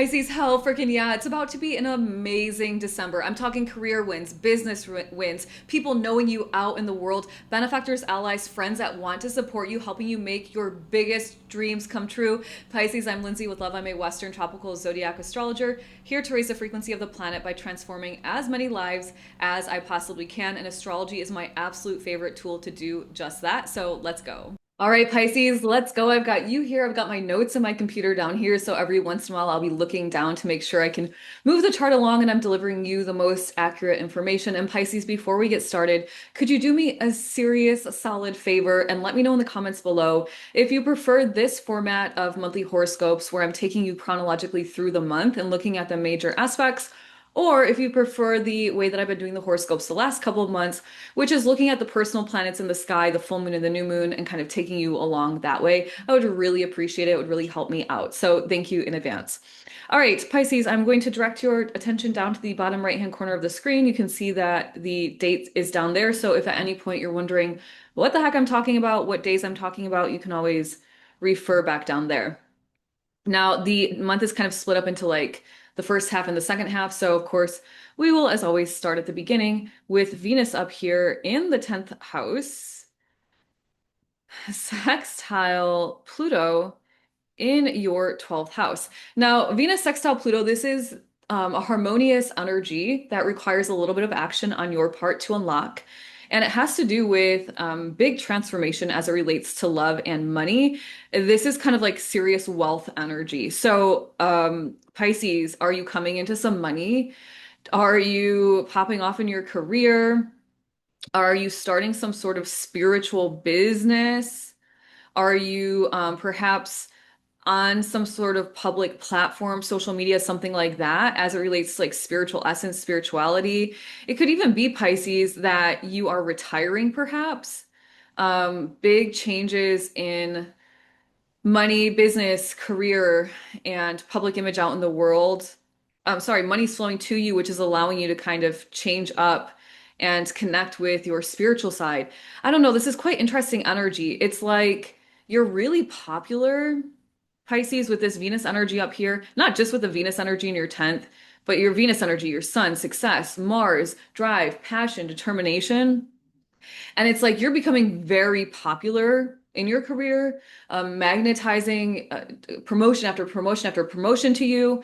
Pisces, hell freaking yeah. It's about to be an amazing December. I'm talking career wins, business wins, people knowing you out in the world, benefactors, allies, friends that want to support you, helping you make your biggest dreams come true. Pisces, I'm Lindsay with Love. I'm a Western tropical zodiac astrologer, here to raise the frequency of the planet by transforming as many lives as I possibly can. And astrology is my absolute favorite tool to do just that. So let's go. All right, Pisces, let's go. I've got you here. I've got my notes in my computer down here. So every once in a while, I'll be looking down to make sure I can move the chart along and I'm delivering you the most accurate information. And Pisces, before we get started, could you do me a serious, solid favor and let me know in the comments below if you prefer this format of monthly horoscopes where I'm taking you chronologically through the month and looking at the major aspects, or if you prefer the way that I've been doing the horoscopes the last couple of months, which is looking at the personal planets in the sky, the full moon and the new moon, and kind of taking you along that way. I would really appreciate it. It would really help me out. So thank you in advance. All right, Pisces, I'm going to direct your attention down to the bottom right-hand corner of the screen. You can see that the date is down there. So if at any point you're wondering what the heck I'm talking about, what days I'm talking about, you can always refer back down there. Now, the month is kind of split up into like the first half and the second half. So, of course, we will, as always, start at the beginning with Venus up here in the 10th house, sextile Pluto in your 12th house. Now, Venus sextile Pluto, this is a harmonious energy that requires a little bit of action on your part to unlock. And it has to do with big transformation as it relates to love and money. This is kind of like serious wealth energy. So, Pisces, are you coming into some money? Are you popping off in your career? Are you starting some sort of spiritual business? Are you perhaps on some sort of public platform, social media, something like that, as it relates to like spiritual essence, spirituality? It could even be Pisces that you are retiring, perhaps. Big changes in money, business, career, and public image out in the world. I'm sorry, money's flowing to you, which is allowing you to kind of change up and connect with your spiritual side. I don't know, this is quite interesting energy. It's like you're really popular, Pisces, with this Venus energy up here, not just with the Venus energy in your 10th, but your Venus energy, your sun, success, Mars, drive, passion, determination. And it's like you're becoming very popular in your career, magnetizing promotion after promotion after promotion to you.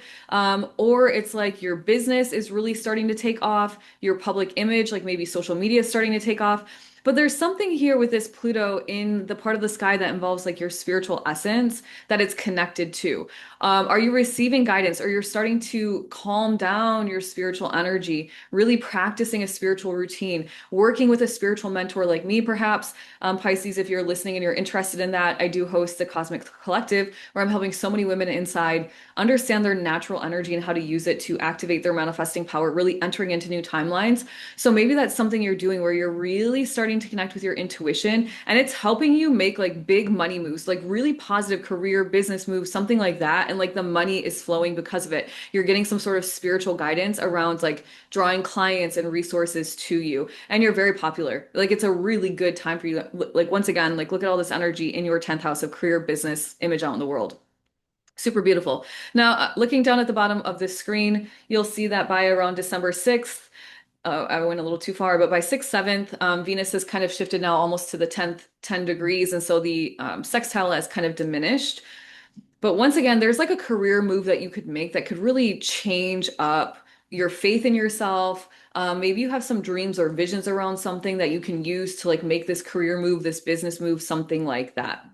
Or it's like your business is really starting to take off, your public image, like maybe social media is starting to take off. But there's something here with this Pluto in the part of the sky that involves like your spiritual essence that it's connected to. Are you receiving guidance or you're starting to calm down your spiritual energy, really practicing a spiritual routine, working with a spiritual mentor like me, perhaps? Pisces, if you're listening and you're interested in that, I do host the Cosmic Collective where I'm helping so many women inside understand their natural energy and how to use it to activate their manifesting power, really entering into new timelines. So maybe that's something you're doing where you're really starting to connect with your intuition and it's helping you make like big money moves, like really positive career, business moves, something like that. And like the money is flowing because of it. You're getting some sort of spiritual guidance around like drawing clients and resources to you. And you're very popular. Like it's a really good time for you. Like once again, like look at all this energy in your 10th house of career, business, image out in the world. Super beautiful. Now, looking down at the bottom of this screen, you'll see that by around December 6th, I went a little too far, but by 6th, 7th, Venus has kind of shifted now almost to the 10th, 10 degrees. And so the sextile has kind of diminished. But once again, there's like a career move that you could make that could really change up your faith in yourself. Maybe you have some dreams or visions around something that you can use to like make this career move, this business move, something like that.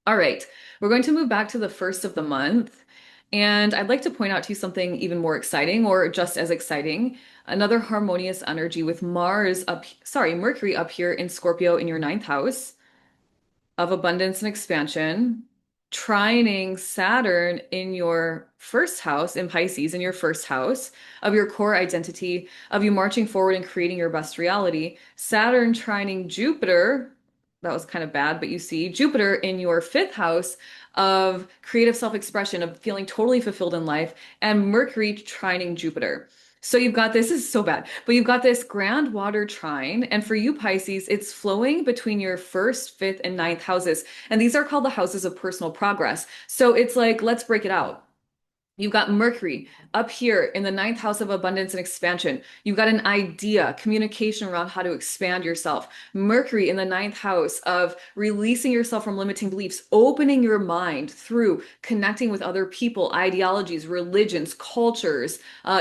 All right, we're going to move back to the first of the month. And I'd like to point out to you something even more exciting or just as exciting. Another harmonious energy with Mercury up here in Scorpio in your ninth house of abundance and expansion, trining Saturn in your first house in Pisces, in your first house of your core identity, of you marching forward and creating your best reality. Saturn trining Jupiter, that was kind of bad, but you see Jupiter in your fifth house of creative self-expression, of feeling totally fulfilled in life, and Mercury trining Jupiter. So you've got this is so bad, but you've got this grand water trine. And for you, Pisces, it's flowing between your first, fifth, and ninth houses. And these are called the houses of personal progress. So it's like, let's break it out. You've got Mercury up here in the ninth house of abundance and expansion. You've got an idea, communication around how to expand yourself. Mercury in the ninth house of releasing yourself from limiting beliefs, opening your mind through connecting with other people, ideologies, religions, cultures,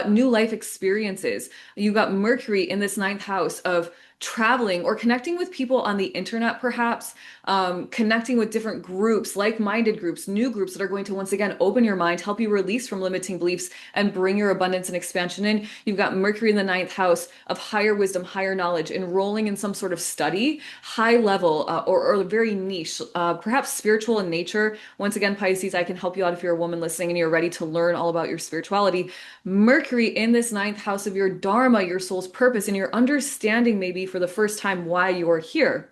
new life experiences. You've got Mercury in this ninth house of traveling or connecting with people on the internet, perhaps connecting with different groups, like-minded groups, new groups that are going to once again open your mind, help you release from limiting beliefs, and bring your abundance and expansion in. You've got Mercury in the ninth house of higher wisdom, higher knowledge, enrolling in some sort of study, high level or very niche, perhaps spiritual in nature. Once again, Pisces, I can help you out if you're a woman listening and you're ready to learn all about your spirituality. Mercury in this ninth house of your dharma, your soul's purpose, and your understanding maybe for the first time why you're here.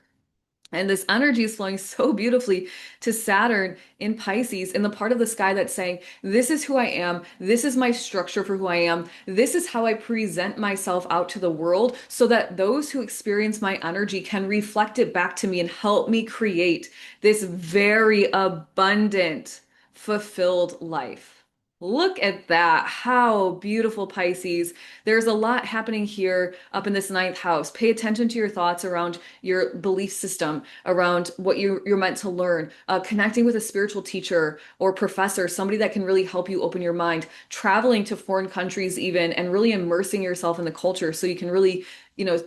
And this energy is flowing so beautifully to Saturn in Pisces, in the part of the sky that's saying, this is who I am. This is my structure for who I am. This is how I present myself out to the world so that those who experience my energy can reflect it back to me and help me create this very abundant, fulfilled life. Look at that. How beautiful, Pisces. There's a lot happening here up in this ninth house. Pay attention to your thoughts around your belief system, around what you're meant to learn, connecting with a spiritual teacher or professor, somebody that can really help you open your mind, traveling to foreign countries even, and really immersing yourself in the culture so you can really,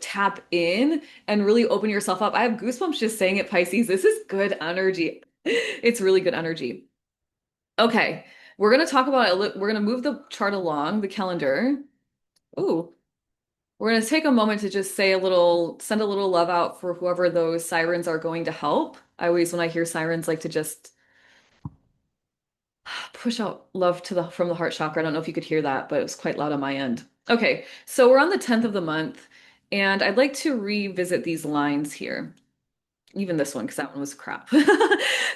tap in and really open yourself up. I have goosebumps just saying it, Pisces. This is good energy. It's really good energy. Okay, we're gonna talk about it. We're gonna move the chart along, the calendar. Ooh, we're gonna take a moment to just send a little love out for whoever those sirens are going to help. I always, when I hear sirens, like to just push out love to the from the heart chakra. I don't know if you could hear that, but it was quite loud on my end. Okay, so we're on the 10th of the month, and I'd like to revisit these lines here. Even this one, because that one was crap.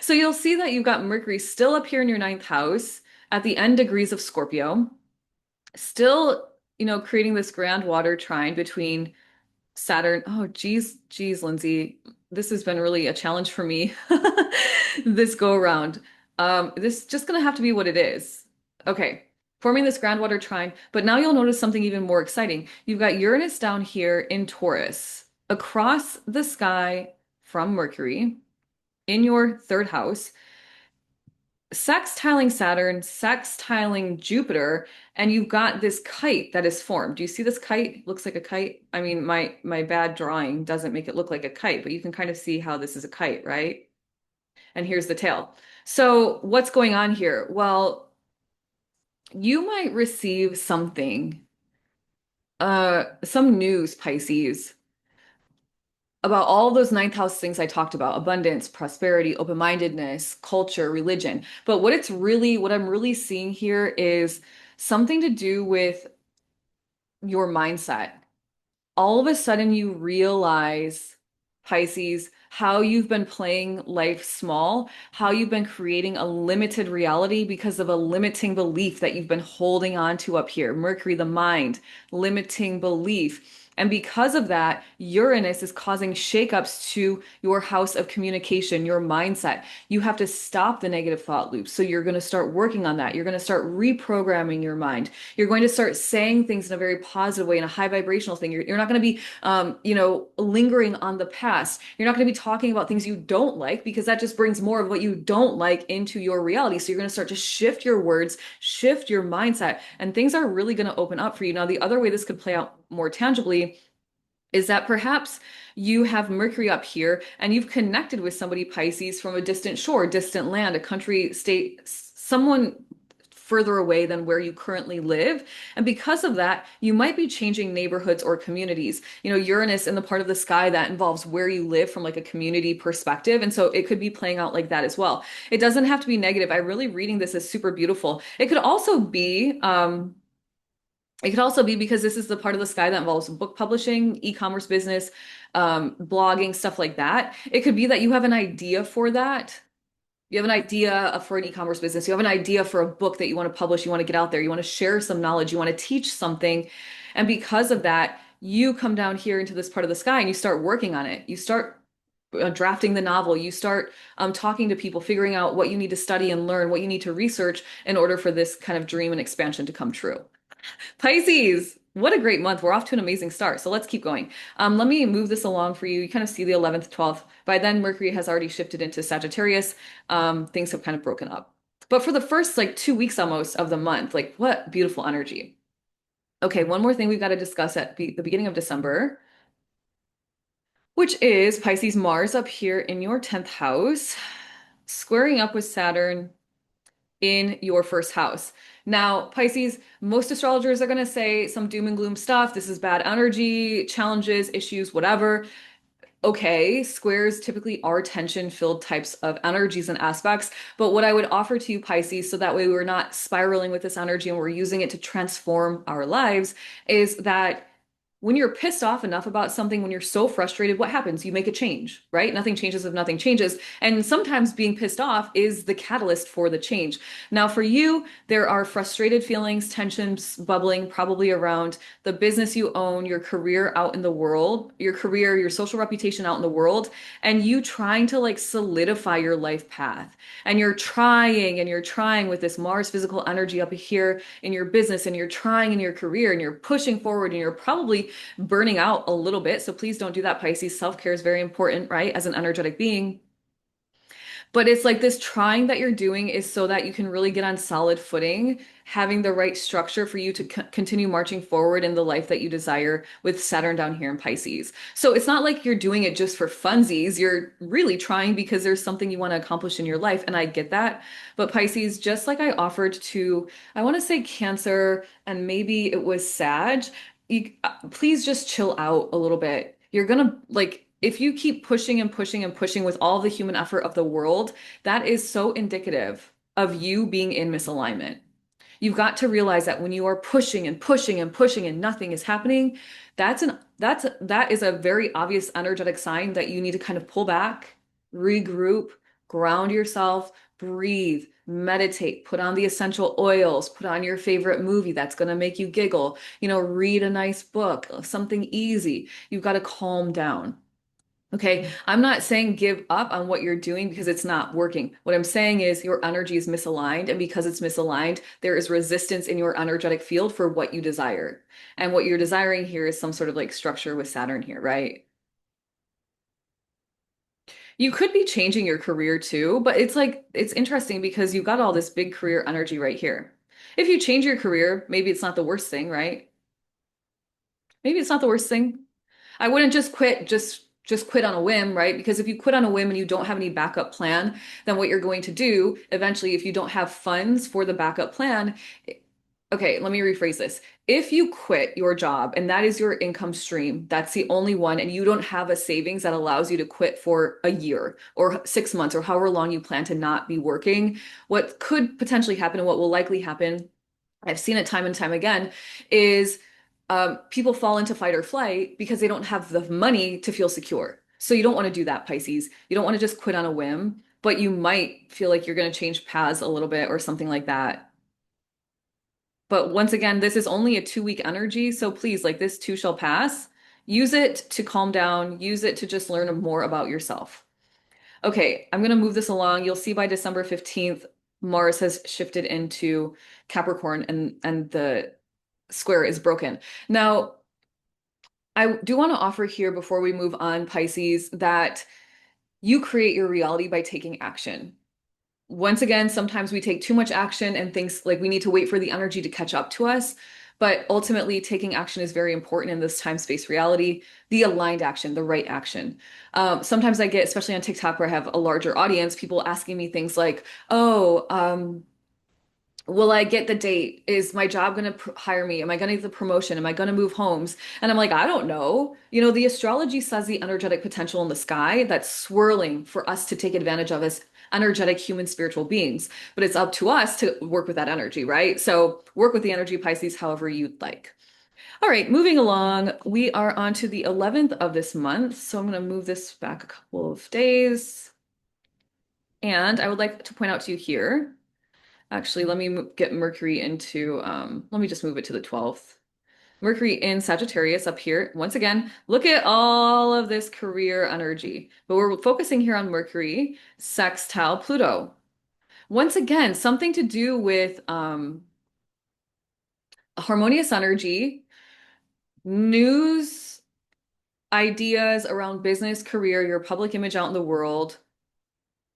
So you'll see that you've got Mercury still up here in your ninth house at the end degrees of Scorpio, still, creating this grand water trine between Saturn. Oh, geez, Lindsay, this has been really a challenge for me this go around. This is just gonna have to be what it is. Okay, forming this grand water trine, but now you'll notice something even more exciting. You've got Uranus down here in Taurus, across the sky from Mercury in your third house, sextiling Saturn, sextiling Jupiter, and you've got this kite that is formed. Do you see this kite? Looks like a kite. I mean, my bad drawing doesn't make it look like a kite, but you can kind of see how this is a kite, right? And here's the tail. So what's going on here? Well, you might receive something, some news, Pisces, about all those ninth house things I talked about, abundance, prosperity, open-mindedness, culture, religion. But what I'm really seeing here is something to do with your mindset. All of a sudden you realize, Pisces, how you've been playing life small, how you've been creating a limited reality because of a limiting belief that you've been holding on to up here. Mercury, the mind, limiting belief. And because of that, Uranus is causing shakeups to your house of communication, your mindset. You have to stop the negative thought loops. So you're going to start working on that. You're going to start reprogramming your mind. You're going to start saying things in a very positive way, in a high vibrational thing. You're not going to be, lingering on the past. You're not going to be talking about things you don't like because that just brings more of what you don't like into your reality. So you're going to start to shift your words, shift your mindset, and things are really going to open up for you. Now, the other way this could play out more tangibly is that perhaps you have Mercury up here and you've connected with somebody, Pisces, from a distant shore, distant land, a country, state, someone further away than where you currently live. And because of that, you might be changing neighborhoods or communities. Uranus in the part of the sky that involves where you live from like a community perspective. And so it could be playing out like that as well. It doesn't have to be negative. I really reading this as super beautiful. It could also be because this is the part of the sky that involves book publishing, e-commerce business, blogging, stuff like that. It could be that you have an idea for that. You have an idea for an e-commerce business. You have an idea for a book that you want to publish. You want to get out there. You want to share some knowledge. You want to teach something. And because of that, you come down here into this part of the sky and you start working on it. You start drafting the novel, you start talking to people, figuring out what you need to study and learn, what you need to research in order for this kind of dream and expansion to come true. Pisces, what a great month. We're off to an amazing start. So let's keep going. Let me move this along for you. You kind of see the 11th, 12th. By then, Mercury has already shifted into Sagittarius. Things have kind of broken up. But for the first like 2 weeks almost of the month, like what beautiful energy. Okay, one more thing we've got to discuss at the beginning of December, which is Pisces Mars up here in your 10th house, squaring up with Saturn in your first house. Now, Pisces, most astrologers are going to say some doom and gloom stuff. This is bad energy, challenges, issues, whatever. Okay, squares typically are tension-filled types of energies and aspects, but what I would offer to you, Pisces, so that way we're not spiraling with this energy and we're using it to transform our lives, is that when you're pissed off enough about something, when you're so frustrated, what happens? You make a change, right? Nothing changes if nothing changes. And sometimes being pissed off is the catalyst for the change. Now, for you, there are frustrated feelings, tensions bubbling probably around the business you own, your career out in the world, your career, your social reputation out in the world, and you trying to like solidify your life path. And you're trying with this Mars physical energy up here in your business, and you're trying in your career, and you're pushing forward, and you're probably burning out a little bit. So please don't do that, Pisces. Self-care is very important, right? As an energetic being. But it's like this trying that you're doing is so that you can really get on solid footing, having the right structure for you to continue marching forward in the life that you desire with Saturn down here in Pisces. So it's not like you're doing it just for funsies. You're really trying because there's something you want to accomplish in your life. And I get that. But Pisces, just like I offered to, I want to say Cancer and maybe it was Sag, please just chill out a little bit. You're gonna like, if you keep pushing and pushing and pushing with all the human effort of the world, that is so indicative of you being in misalignment. You've got to realize that when you are pushing and pushing and pushing and nothing is happening, that is a very obvious energetic sign that you need to kind of pull back, regroup, ground yourself, breathe, meditate, put on the essential oils, put on your favorite movie that's going to make you giggle, read a nice book, something easy. You've got to calm down. Okay, I'm not saying give up on what you're doing because it's not working. What I'm saying is your energy is misaligned, and because it's misaligned, there is resistance in your energetic field for what you desire. And what you're desiring here is some sort of like structure with Saturn here, right? You could be changing your career too, but it's like it's interesting because you've got all this big career energy right here. If you change your career, maybe it's not the worst thing, right? Maybe it's not the worst thing. I wouldn't just quit just quit on a whim, right? Because if you quit on a whim and you don't have any backup plan, then what you're going to do eventually, if you don't have funds for the backup plan, okay, let me rephrase this. If you quit your job and that is your income stream, that's the only one, and you don't have a savings that allows you to quit for a year or 6 months or however long you plan to not be working, what could potentially happen and what will likely happen, I've seen it time and time again, is people fall into fight or flight because they don't have the money to feel secure. So you don't want to do that, Pisces. You don't want to just quit on a whim, but you might feel like you're going to change paths a little bit or something like that. But once again, this is only a 2 week energy. So please, like this too shall pass. Use it to calm down, use it to just learn more about yourself. Okay, I'm going to move this along. You'll see by December 15th, Mars has shifted into Capricorn and the square is broken. Now, I do want to offer here before we move on, Pisces, that you create your reality by taking action. Once again, sometimes we take too much action and things like we need to wait for the energy to catch up to us. But ultimately, taking action is very important in this time-space reality, the aligned action, the right action. Sometimes I get, especially on TikTok where I have a larger audience, people asking me things like, oh, will I get the date? Is my job going to hire me? Am I going to get the promotion? Am I going to move homes? And I'm like, I don't know. The astrology says the energetic potential in the sky that's swirling for us to take advantage of as energetic human spiritual beings. But it's up to us to work with that energy, right? So work with the energy, Pisces, however you'd like. All right, moving along, we are on to the 11th of this month. So I'm going to move this back a couple of days. And I would like to point out to you here. Actually, let me get Mercury into, let me just move it to the 12th. Mercury in Sagittarius up here. Once again, look at all of this career energy. But we're focusing here on Mercury sextile Pluto. Once again, something to do with harmonious energy, news, ideas around business, career, your public image out in the world.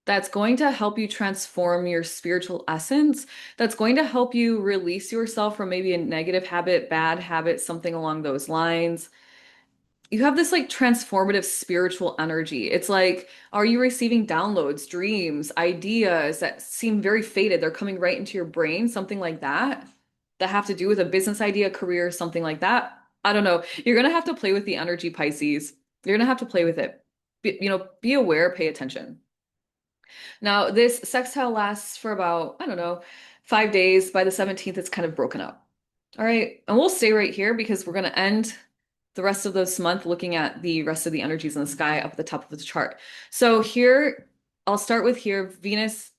That's going to help you transform your spiritual essence. That's going to help you release yourself from maybe a negative habit, bad habit, something along those lines. You have this like transformative spiritual energy. It's like, are you receiving downloads, dreams, ideas that seem very faded? They're coming right into your brain, something like that, that have to do with a business idea, career, something like that. I don't know. You're gonna have to play with the energy, Pisces. You're gonna have to play with it. Be aware, pay attention. Now, this sextile lasts for about, I don't know, 5 days. By the 17th, it's kind of broken up. All right. And we'll stay right here because we're going to end the rest of this month looking at the rest of the energies in the sky up at the top of the chart. So here, I'll start with here, Venus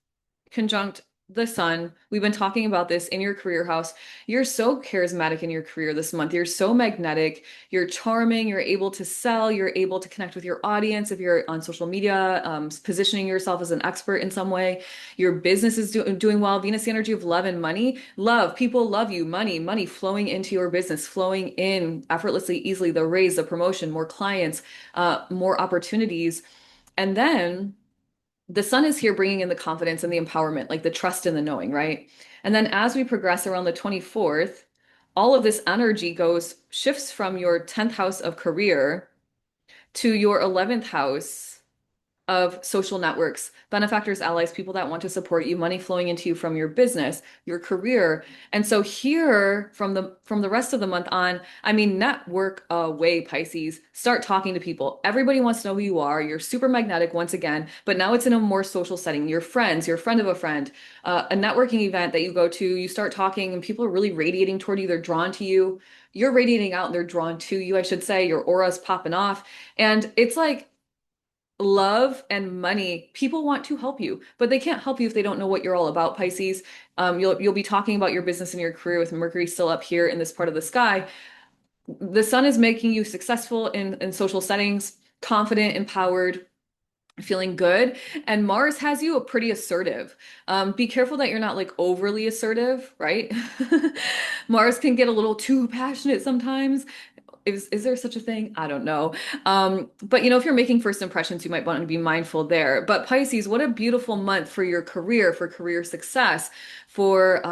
conjunct the sun. We've been talking about this in your career house. You're so charismatic in your career this month. You're so magnetic. You're charming. You're able to sell. You're able to connect with your audience. If you're on social media, positioning yourself as an expert in some way, your business is doing well. Venus, the energy of love and money. Love, people love you. Money flowing into your business, flowing in effortlessly, easily. The raise, the promotion, more clients, more opportunities. And then the sun is here bringing in the confidence and the empowerment, like the trust in the knowing, right? And then as we progress around the 24th, all of this energy shifts from your 10th house of career to your 11th house of social networks, benefactors, allies, people that want to support you, money flowing into you from your business, your career. And so here from the rest of the month on, I mean, network away, Pisces. Start talking to people. Everybody wants to know who you are. You're super magnetic once again, but now it's in a more social setting. Your friends, your friend of a friend, a networking event that you go to, you start talking and people are really radiating toward you. They're drawn to you. You're radiating out and they're drawn to you, I should say. Your aura's popping off. And it's like love and money. People want to help you, but they can't help you if they don't know what you're all about, Pisces. You'll be talking about your business and your career with Mercury still up here in this part of the sky. The sun is making you successful in social settings, confident, empowered, feeling good. And Mars has you a pretty assertive. Be careful that you're not like overly assertive, right? Mars can get a little too passionate sometimes. Is there such a thing? I don't know. But if you're making first impressions, you might want to be mindful there. But Pisces, what a beautiful month for your career, for career success, for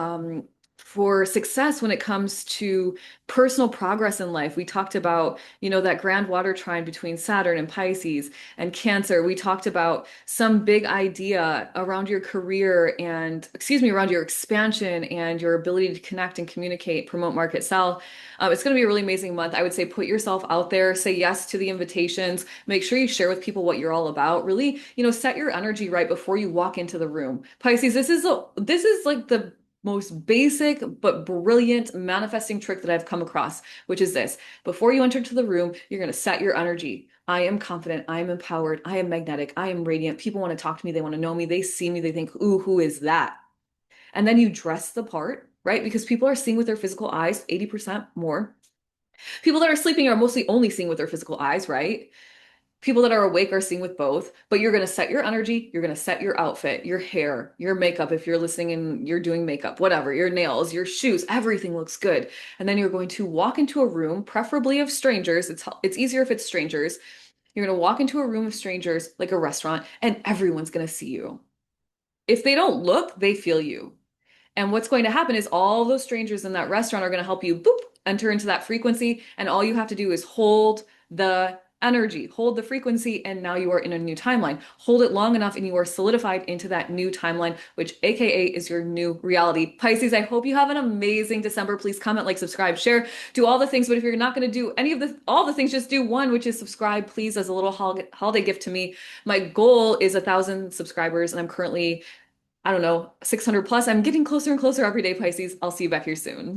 success when it comes to personal progress in life. We talked about, that grand water trine between Saturn and Pisces and Cancer. We talked about some big idea around your career and, excuse me, around your expansion and your ability to connect and communicate, promote, market, sell. It's going to be a really amazing month. I would say put yourself out there, say yes to the invitations, make sure you share with people what you're all about. Really, set your energy right before you walk into the room. Pisces, this is like the most basic but brilliant manifesting trick that I've come across, which is this. Before you enter to the room, you're going to set your energy. I am confident. I am empowered. I am magnetic. I am radiant. People want to talk to me. They want to know me. They see me. They think, ooh, who is that? And then you dress the part, right? Because people are seeing with their physical eyes, 80% more. People that are sleeping are mostly only seeing with their physical eyes, right? People that are awake are seeing with both, but you're going to set your energy, you're going to set your outfit, your hair, your makeup, if you're listening and you're doing makeup, whatever, your nails, your shoes, everything looks good. And then you're going to walk into a room, preferably of strangers. It's easier if it's strangers. You're going to walk into a room of strangers, like a restaurant, and everyone's going to see you. If they don't look, they feel you. And what's going to happen is all those strangers in that restaurant are going to help you boop, enter into that frequency. And all you have to do is hold the energy, hold the frequency, and now you are in a new timeline. Hold it long enough and you are solidified into that new timeline, which AKA is your new reality. Pisces, I hope you have an amazing December. Please comment, like, subscribe, share, do all the things. But if you're not going to do any of all the things, just do one, which is subscribe, please, as a little holiday gift to me. My goal is 1,000 subscribers, and I'm currently I don't know, 600 plus. I'm getting closer and closer every day, Pisces. I'll see you back here soon.